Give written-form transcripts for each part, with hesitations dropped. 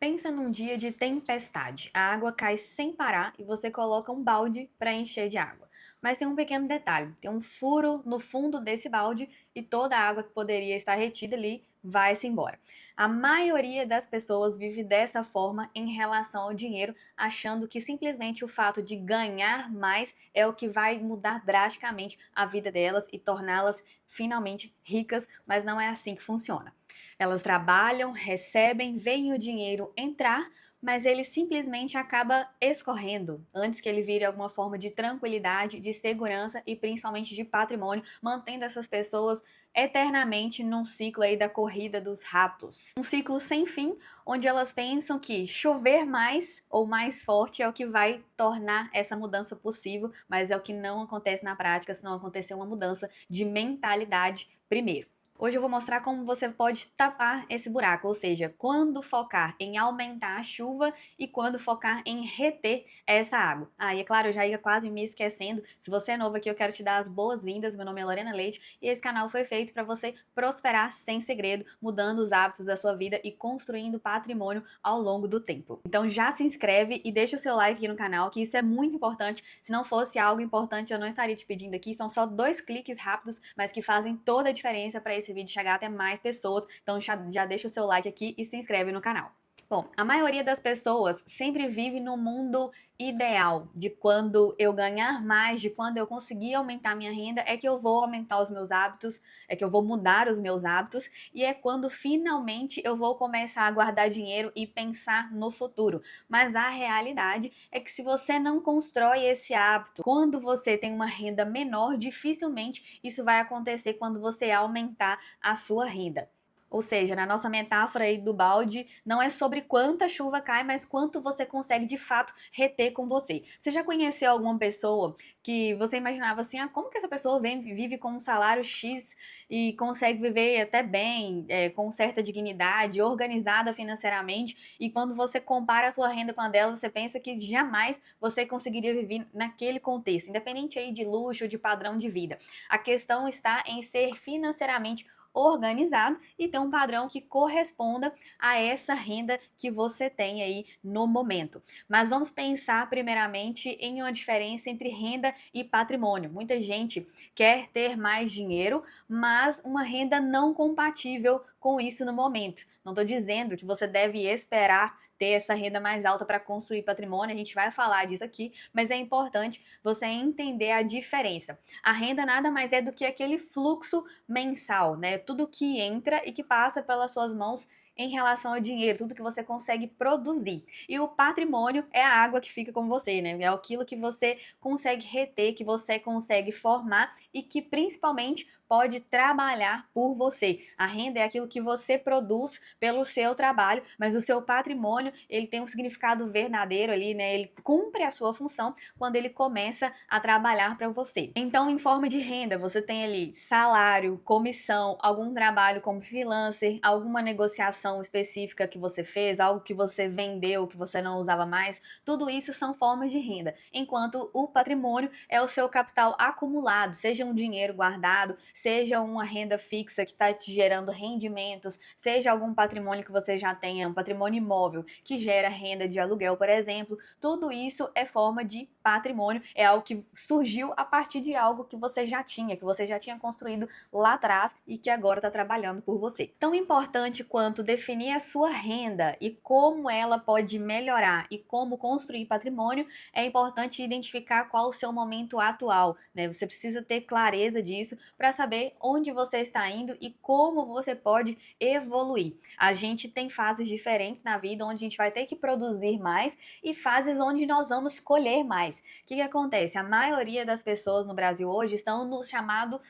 Pensa num dia de tempestade. A água cai sem parar e você coloca um balde para encher de água. Mas tem um pequeno detalhe: tem um furo no fundo desse balde e toda a água que poderia estar retida ali vai-se embora. A maioria das pessoas vive dessa forma em relação ao dinheiro, achando que simplesmente o fato de ganhar mais é o que vai mudar drasticamente a vida delas e torná-las finalmente ricas, mas não é assim que funciona. Elas trabalham, recebem, veem o dinheiro entrar, mas ele simplesmente acaba escorrendo antes que ele vire alguma forma de tranquilidade, de segurança e principalmente de patrimônio, mantendo essas pessoas eternamente num ciclo aí da corrida dos ratos. Um ciclo sem fim, onde elas pensam que chover mais ou mais forte é o que vai tornar essa mudança possível, mas é o que não acontece na prática se não acontecer uma mudança de mentalidade primeiro. Hoje eu vou mostrar como você pode tapar esse buraco, ou seja, quando focar em aumentar a chuva e quando focar em reter essa água. E é claro, eu já ia quase me esquecendo, se você é novo aqui, eu quero te dar as boas-vindas, meu nome é Lorena Leite e esse canal foi feito para você prosperar sem segredo, mudando os hábitos da sua vida e construindo patrimônio ao longo do tempo. Então já se inscreve e deixa o seu like aqui no canal, que isso é muito importante. Se não fosse algo importante, eu não estaria te pedindo aqui, são só 2 cliques rápidos, mas que fazem toda a diferença para esse vídeo chegar até mais pessoas, então já deixa o seu like aqui e se inscreve no canal. Bom, a maioria das pessoas sempre vive no mundo ideal de quando eu ganhar mais, de quando eu conseguir aumentar minha renda, é que eu vou aumentar os meus hábitos, é que eu vou mudar os meus hábitos e é quando finalmente eu vou começar a guardar dinheiro e pensar no futuro. Mas a realidade é que se você não constrói esse hábito, quando você tem uma renda menor, dificilmente isso vai acontecer quando você aumentar a sua renda. Ou seja, na nossa metáfora aí do balde, não é sobre quanta chuva cai, mas quanto você consegue de fato reter com você. Você já conheceu alguma pessoa que você imaginava assim, como que essa pessoa vive com um salário X e consegue viver até bem, com certa dignidade, organizada financeiramente, e quando você compara a sua renda com a dela, você pensa que jamais você conseguiria viver naquele contexto, independente aí de luxo, de padrão de vida. A questão está em ser financeiramente organizado e ter um padrão que corresponda a essa renda que você tem aí no momento. Mas vamos pensar primeiramente em uma diferença entre renda e patrimônio. Muita gente quer ter mais dinheiro, mas uma renda não compatível com isso no momento. Não estou dizendo que você deve esperar ter essa renda mais alta para construir patrimônio, a gente vai falar disso aqui, mas é importante você entender a diferença. A renda nada mais é do que aquele fluxo mensal, né? Tudo que entra e que passa pelas suas mãos em relação ao dinheiro, tudo que você consegue produzir. E o patrimônio é a água que fica com você, né? É aquilo que você consegue reter, que você consegue formar e que principalmente pode trabalhar por você. A renda é aquilo que você produz pelo seu trabalho, mas o seu patrimônio, ele tem um significado verdadeiro ali, né? Ele cumpre a sua função quando ele começa a trabalhar para você. Então, em forma de renda, você tem ali salário, comissão, algum trabalho como freelancer, alguma negociação específica que você fez, algo que você vendeu, que você não usava mais, tudo isso são formas de renda. Enquanto o patrimônio é o seu capital acumulado, seja um dinheiro guardado, seja uma renda fixa que está te gerando rendimentos, seja algum patrimônio que você já tenha, um patrimônio imóvel que gera renda de aluguel, por exemplo, tudo isso é forma de patrimônio, é algo que surgiu a partir de algo que você já tinha construído lá atrás e que agora está trabalhando por você. Tão importante quanto definir a sua renda e como ela pode melhorar e como construir patrimônio, é importante identificar qual o seu momento atual, né? Você precisa ter clareza disso para saber onde você está indo e como você pode evoluir. A gente tem fases diferentes na vida onde a gente vai ter que produzir mais e fases onde nós vamos colher mais. O que acontece? A maioria das pessoas no Brasil hoje estão no chamado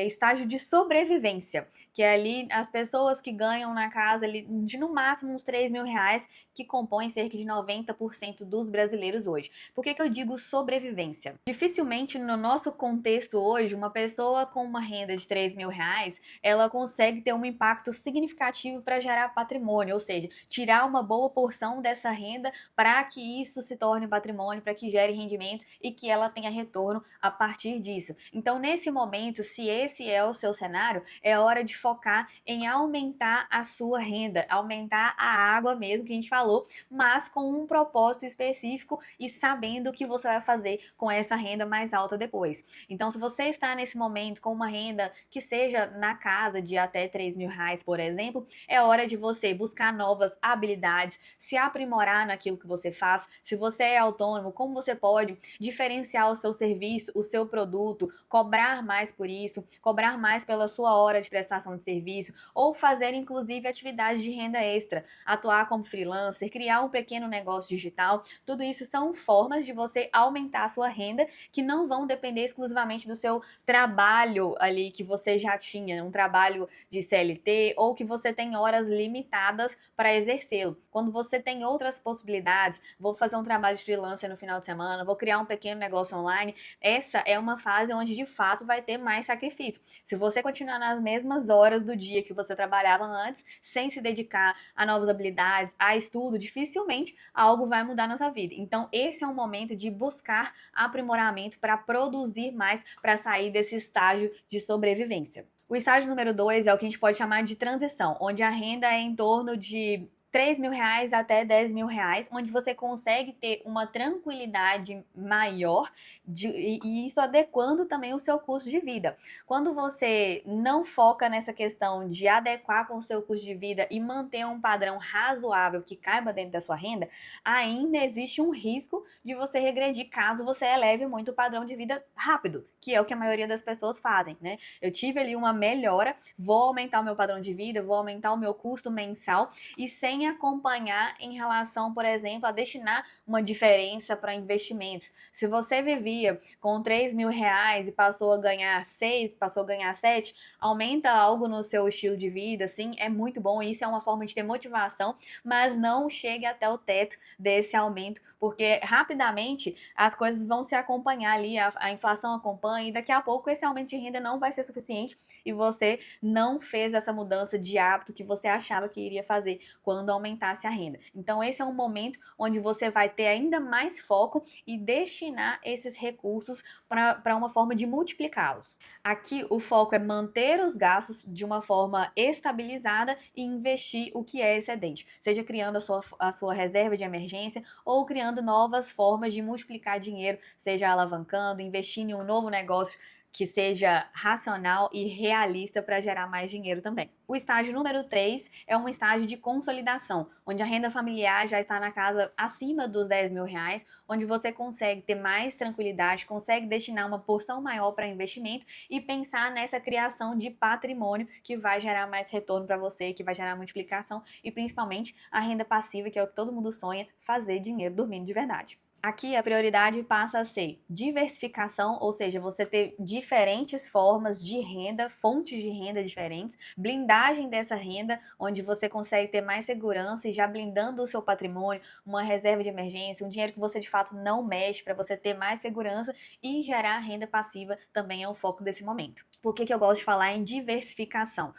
estágio de sobrevivência, que é ali as pessoas que ganham na casa ali, de no máximo uns 3 mil reais, que compõem cerca de 90% dos brasileiros hoje. Por que eu digo sobrevivência? Dificilmente no nosso contexto hoje, uma pessoa com uma renda de 3 mil reais, ela consegue ter um impacto significativo para gerar patrimônio, ou seja, tirar uma boa porção dessa renda para que isso se torne patrimônio, para que gere rendimentos e que ela tenha retorno a partir disso. Então, nesse momento, se esse é o seu cenário, é hora de focar em aumentar a sua sua renda, aumentar a água mesmo que a gente falou, mas com um propósito específico e sabendo o que você vai fazer com essa renda mais alta depois. Então, se você está nesse momento com uma renda que seja na casa de até R$ 3.000, por exemplo, é hora de você buscar novas habilidades, se aprimorar naquilo que você faz. Se você é autônomo, como você pode diferenciar o seu serviço, o seu produto, cobrar mais por isso, cobrar mais pela sua hora de prestação de serviço, ou fazer inclusive atividades de renda extra, atuar como freelancer, criar um pequeno negócio digital. Tudo isso são formas de você aumentar a sua renda que não vão depender exclusivamente do seu trabalho ali que você já tinha, um trabalho de CLT, ou que você tem horas limitadas para exercê-lo. Quando você tem outras possibilidades, vou fazer um trabalho de freelancer no final de semana, vou criar um pequeno negócio online, essa é uma fase onde de fato vai ter mais sacrifício. Se você continuar nas mesmas horas do dia que você trabalhava antes, sem se dedicar a novas habilidades, a estudo, dificilmente algo vai mudar na sua vida. Então, esse é um momento de buscar aprimoramento para produzir mais, para sair desse estágio de sobrevivência. O estágio número 2 é o que a gente pode chamar de transição, onde a renda é em torno de R$ 3.000 até R$ 10.000, onde você consegue ter uma tranquilidade maior e isso adequando também o seu custo de vida. Quando você não foca nessa questão de adequar com o seu custo de vida e manter um padrão razoável que caiba dentro da sua renda, ainda existe um risco de você regredir caso você eleve muito o padrão de vida rápido, que é o que a maioria das pessoas fazem, né? Eu tive ali uma melhora, vou aumentar o meu padrão de vida, vou aumentar o meu custo mensal e sem acompanhar em relação, por exemplo, a destinar uma diferença para investimentos. Se você vivia com R$ 3.000 e passou a ganhar 6, passou a ganhar 7, aumenta algo no seu estilo de vida, sim, é muito bom, isso é uma forma de ter motivação, mas não chegue até o teto desse aumento, porque rapidamente as coisas vão se acompanhar ali, a inflação acompanha e daqui a pouco esse aumento de renda não vai ser suficiente e você não fez essa mudança de hábito que você achava que iria fazer quando aumentasse a renda. Então esse é um momento onde você vai ter ainda mais foco e destinar esses recursos para uma forma de multiplicá-los. Aqui o foco é manter os gastos de uma forma estabilizada e investir o que é excedente, seja criando a sua reserva de emergência ou criando novas formas de multiplicar dinheiro, seja alavancando, investindo em um novo negócio que seja racional e realista para gerar mais dinheiro também. O estágio número 3 é um estágio de consolidação, onde a renda familiar já está na casa acima dos R$ 10.000, onde você consegue ter mais tranquilidade, consegue destinar uma porção maior para investimento e pensar nessa criação de patrimônio que vai gerar mais retorno para você, que vai gerar multiplicação e principalmente a renda passiva, que é o que todo mundo sonha, fazer dinheiro dormindo de verdade. Aqui a prioridade passa a ser diversificação, ou seja, você ter diferentes formas de renda, fontes de renda diferentes, blindagem dessa renda, onde você consegue ter mais segurança e já blindando o seu patrimônio, uma reserva de emergência, um dinheiro que você de fato não mexe para você ter mais segurança e gerar renda passiva também é o foco desse momento. Por que eu gosto de falar em diversificação?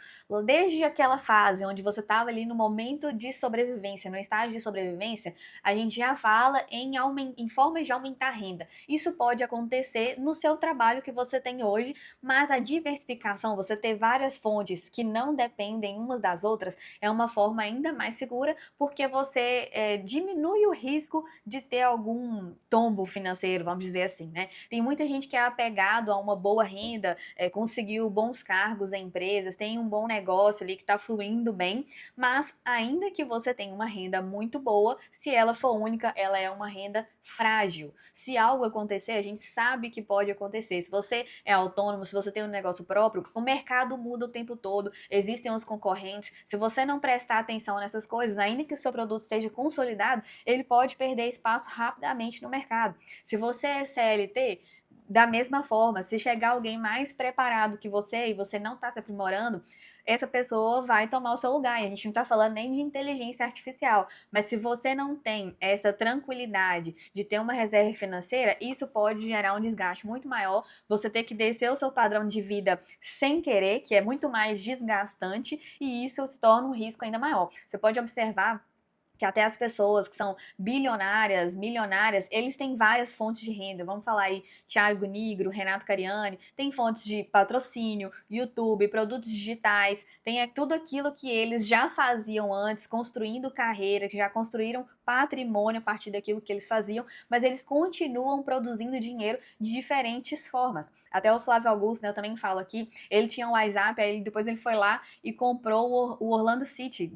Desde aquela fase onde você estava ali no momento de sobrevivência, no estágio de sobrevivência, a gente já fala em formas de aumentar a renda. Isso pode acontecer no seu trabalho que você tem hoje, mas a diversificação, você ter várias fontes que não dependem umas das outras, é uma forma ainda mais segura, porque você diminui o risco de ter algum tombo financeiro, vamos dizer assim, né? Tem muita gente que é apegado a uma boa renda, conseguiu bons cargos em empresas, tem um bom negócio ali que está fluindo bem, mas ainda que você tenha uma renda muito boa, se ela for única, ela é uma renda frágil. Se algo acontecer, a gente sabe que pode acontecer. Se você é autônomo, se você tem um negócio próprio, o mercado muda o tempo todo, existem os concorrentes. Se você não prestar atenção nessas coisas, ainda que o seu produto seja consolidado, ele pode perder espaço rapidamente no mercado. Se você é CLT, da mesma forma, se chegar alguém mais preparado que você e você não está se aprimorando, essa pessoa vai tomar o seu lugar. E a gente não está falando nem de inteligência artificial, mas se você não tem essa tranquilidade de ter uma reserva financeira, isso pode gerar um desgaste muito maior, você ter que descer o seu padrão de vida sem querer, que é muito mais desgastante, e isso se torna um risco ainda maior. Você pode observar que até as pessoas que são bilionárias, milionárias, eles têm várias fontes de renda. Vamos falar aí, Thiago Nigro, Renato Cariani, tem fontes de patrocínio, YouTube, produtos digitais, tem tudo aquilo que eles já faziam antes, construindo carreira, que já construíram patrimônio a partir daquilo que eles faziam, mas eles continuam produzindo dinheiro de diferentes formas. Até o Flávio Augusto, né, eu também falo aqui, ele tinha um WhatsApp, aí depois ele foi lá e comprou o Orlando City,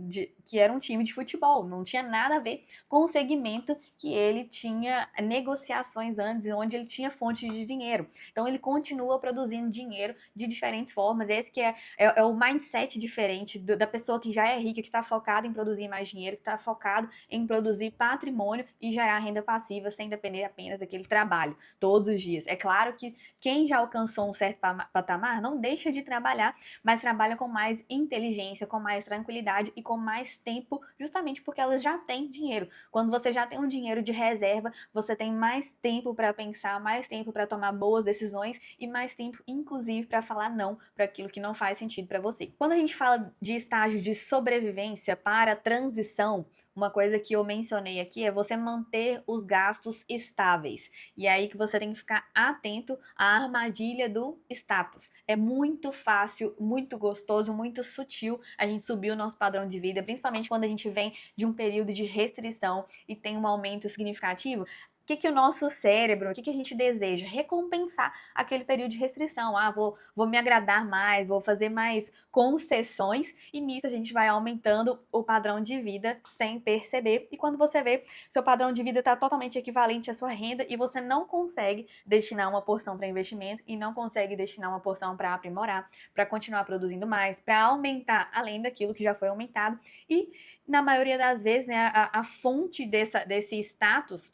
que era um time de futebol, não tinha nada a ver com o segmento que ele tinha negociações antes, onde ele tinha fonte de dinheiro. Então ele continua produzindo dinheiro de diferentes formas. Esse que é o mindset diferente da pessoa que já é rica, que está focada em produzir mais dinheiro, que está focado em produzir patrimônio e gerar renda passiva sem depender apenas daquele trabalho todos os dias. É claro que quem já alcançou um certo patamar não deixa de trabalhar, mas trabalha com mais inteligência, com mais tranquilidade e com mais tempo, justamente porque elas já têm dinheiro. Quando você já tem um dinheiro de reserva, você tem mais tempo para pensar, mais tempo para tomar boas decisões e mais tempo, inclusive, para falar não para aquilo que não faz sentido para você. Quando a gente fala de estágio de sobrevivência para transição, uma coisa que eu mencionei aqui é você manter os gastos estáveis. E é aí que você tem que ficar atento à armadilha do status. É muito fácil, muito gostoso, muito sutil a gente subir o nosso padrão de vida, principalmente quando a gente vem de um período de restrição e tem um aumento significativo. O que o nosso cérebro, o que a gente deseja? Recompensar aquele período de restrição. Ah, vou me agradar mais, vou fazer mais concessões, e nisso a gente vai aumentando o padrão de vida sem perceber. E quando você vê, seu padrão de vida está totalmente equivalente à sua renda e você não consegue destinar uma porção para investimento e não consegue destinar uma porção para aprimorar, para continuar produzindo mais, para aumentar além daquilo que já foi aumentado. E na maioria das vezes, né, a fonte desse status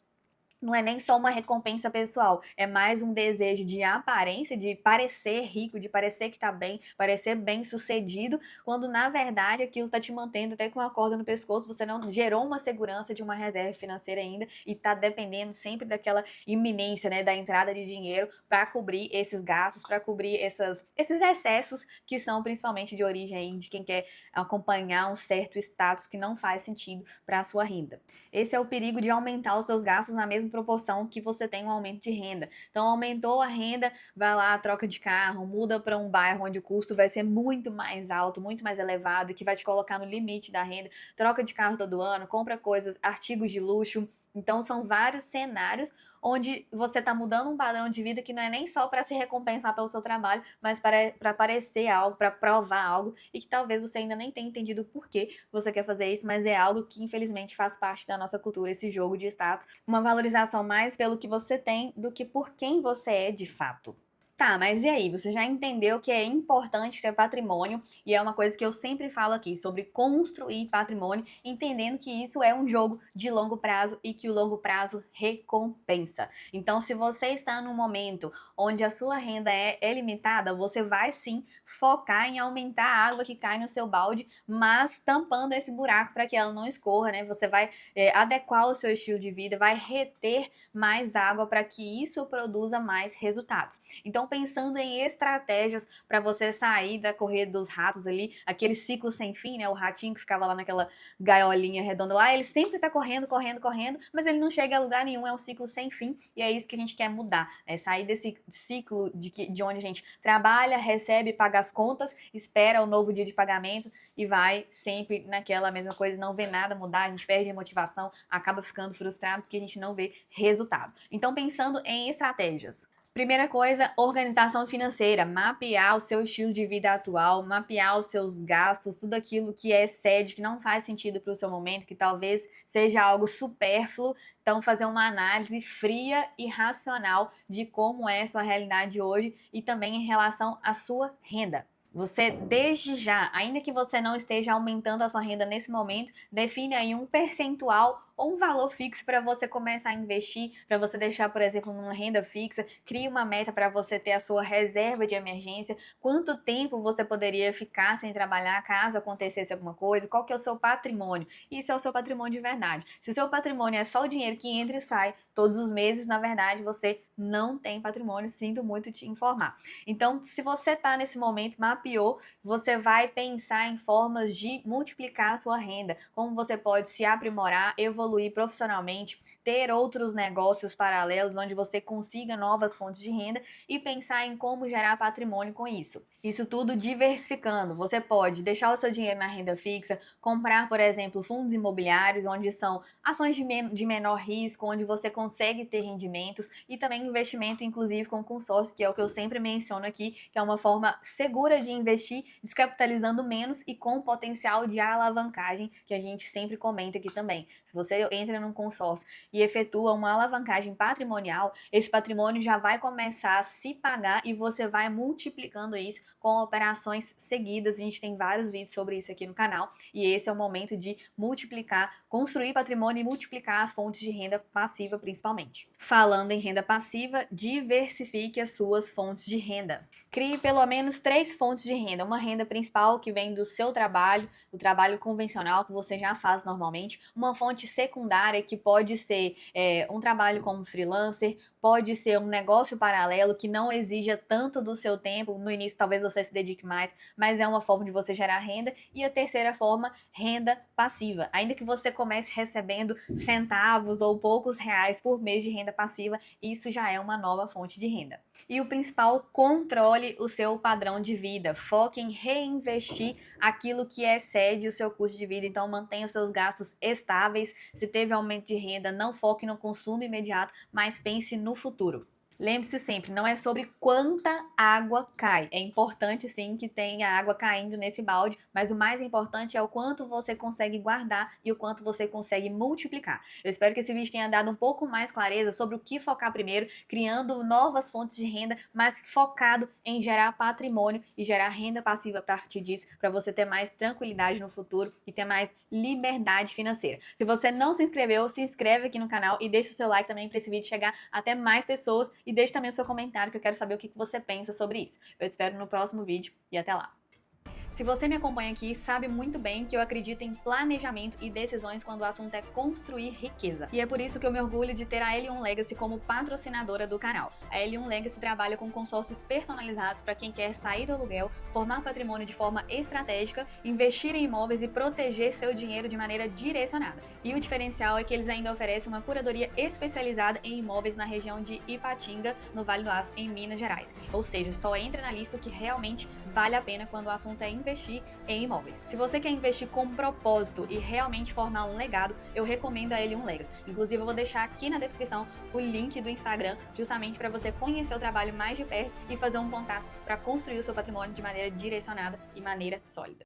não é nem só uma recompensa pessoal, é mais um desejo de aparência, de parecer rico, de parecer que tá bem, parecer bem sucedido, quando na verdade aquilo tá te mantendo até com uma corda no pescoço, você não gerou uma segurança de uma reserva financeira ainda e tá dependendo sempre daquela iminência, né, da entrada de dinheiro para cobrir esses gastos, para cobrir esses excessos que são principalmente de origem aí de quem quer acompanhar um certo status que não faz sentido para a sua renda. Esse é o perigo de aumentar os seus gastos na mesma proporção que você tem um aumento de renda. Então, aumentou a renda, vai lá, troca de carro, muda para um bairro onde o custo vai ser muito mais alto, muito mais elevado, que vai te colocar no limite da renda, troca de carro todo ano, compra coisas, artigos de luxo. Então, são vários cenários onde você está mudando um padrão de vida que não é nem só para se recompensar pelo seu trabalho, mas para parecer algo, para provar algo, e que talvez você ainda nem tenha entendido por que você quer fazer isso, mas é algo que infelizmente faz parte da nossa cultura, esse jogo de status, uma valorização mais pelo que você tem do que por quem você é de fato. Tá, mas e aí? Você já entendeu que é importante ter patrimônio, e é uma coisa que eu sempre falo aqui sobre construir patrimônio, entendendo que isso é um jogo de longo prazo e que o longo prazo recompensa. Então, se você está num momento onde a sua renda é limitada, você vai sim focar em aumentar a água que cai no seu balde, mas tampando esse buraco para que ela não escorra, né? Você vai adequar o seu estilo de vida, vai reter mais água para que isso produza mais resultados. Então, pensando em estratégias para você sair da corrida dos ratos ali, aquele ciclo sem fim, né? O ratinho que ficava lá naquela gaiolinha redonda lá, ele sempre tá correndo, correndo, correndo, mas ele não chega a lugar nenhum, é um ciclo sem fim, e é isso que a gente quer mudar, né? Sair desse ciclo de onde a gente trabalha, recebe, paga as contas, espera o novo dia de pagamento e vai sempre naquela mesma coisa, não vê nada mudar, a gente perde a motivação, acaba ficando frustrado porque a gente não vê resultado. Então, pensando em estratégias. Primeira coisa, organização financeira, mapear o seu estilo de vida atual, mapear os seus gastos, tudo aquilo que excede, que não faz sentido para o seu momento, que talvez seja algo supérfluo. Então, fazer uma análise fria e racional de como é a sua realidade hoje e também em relação à sua renda. Você, desde já, ainda que você não esteja aumentando a sua renda nesse momento, define aí um percentual ou um valor fixo para você começar a investir, para você deixar, por exemplo, numa renda fixa. Crie uma meta para você ter a sua reserva de emergência. Quanto tempo você poderia ficar sem trabalhar caso acontecesse alguma coisa? Qual que é o seu patrimônio? Isso é o seu patrimônio de verdade. Se o seu patrimônio é só o dinheiro que entra e sai todos os meses, na verdade, você não tem patrimônio, sinto muito te informar. Então, se você está nesse momento, mapeou, você vai pensar em formas de multiplicar a sua renda, como você pode se aprimorar, evoluir profissionalmente, ter outros negócios paralelos onde você consiga novas fontes de renda e pensar em como gerar patrimônio com isso. Isso tudo diversificando. Você pode deixar o seu dinheiro na renda fixa, comprar, por exemplo, fundos imobiliários, onde são ações de menor risco, onde você consegue ter rendimentos, e também investimento, inclusive com consórcio, que é o que eu sempre menciono aqui, que é uma forma segura de investir, descapitalizando menos e com potencial de alavancagem, que a gente sempre comenta aqui também. Se você entra num consórcio e efetua uma alavancagem patrimonial, esse patrimônio já vai começar a se pagar e você vai multiplicando isso com operações seguidas. A gente tem vários vídeos sobre isso aqui no canal e esse é o momento de multiplicar, construir patrimônio e multiplicar as fontes de renda passiva principalmente. Falando em renda passiva, diversifique as suas fontes de renda. Crie pelo menos 3 fontes de renda. Uma renda principal que vem do seu trabalho, o trabalho convencional que você já faz normalmente. Uma fonte secundária que pode ser um trabalho como freelancer, pode ser um negócio paralelo que não exija tanto do seu tempo. No início talvez você se dedique mais, mas é uma forma de você gerar renda. E a terceira forma, renda passiva. Ainda que você comece recebendo centavos ou poucos reais por mês de renda passiva, isso já é uma nova fonte de renda. E o principal, controle o seu padrão de vida. Foque em reinvestir aquilo que excede o seu custo de vida. Então mantenha os seus gastos estáveis. Se teve aumento de renda, não foque no consumo imediato, mas pense no futuro. Lembre-se sempre, não é sobre quanta água cai. É importante sim que tenha água caindo nesse balde, mas o mais importante é o quanto você consegue guardar e o quanto você consegue multiplicar. Eu espero que esse vídeo tenha dado um pouco mais clareza sobre o que focar primeiro, criando novas fontes de renda, mas focado em gerar patrimônio e gerar renda passiva a partir disso, para você ter mais tranquilidade no futuro e ter mais liberdade financeira. Se você não se inscreveu, se inscreve aqui no canal e deixa o seu like também para esse vídeo chegar até mais pessoas. E deixe também o seu comentário que eu quero saber o que você pensa sobre isso. Eu te espero no próximo vídeo e até lá! Se você me acompanha aqui, sabe muito bem que eu acredito em planejamento e decisões quando o assunto é construir riqueza. E é por isso que eu me orgulho de ter a L1 Legacy como patrocinadora do canal. A L1 Legacy trabalha com consórcios personalizados para quem quer sair do aluguel, formar patrimônio de forma estratégica, investir em imóveis e proteger seu dinheiro de maneira direcionada. E o diferencial é que eles ainda oferecem uma curadoria especializada em imóveis na região de Ipatinga, no Vale do Aço, em Minas Gerais. Ou seja, só entra na lista o que realmente vale a pena quando o assunto é investir em imóveis. Se você quer investir com propósito e realmente formar um legado, eu recomendo a L1 Legacy. Inclusive, eu vou deixar aqui na descrição o link do Instagram, justamente para você conhecer o trabalho mais de perto e fazer um contato para construir o seu patrimônio de maneira direcionada e maneira sólida.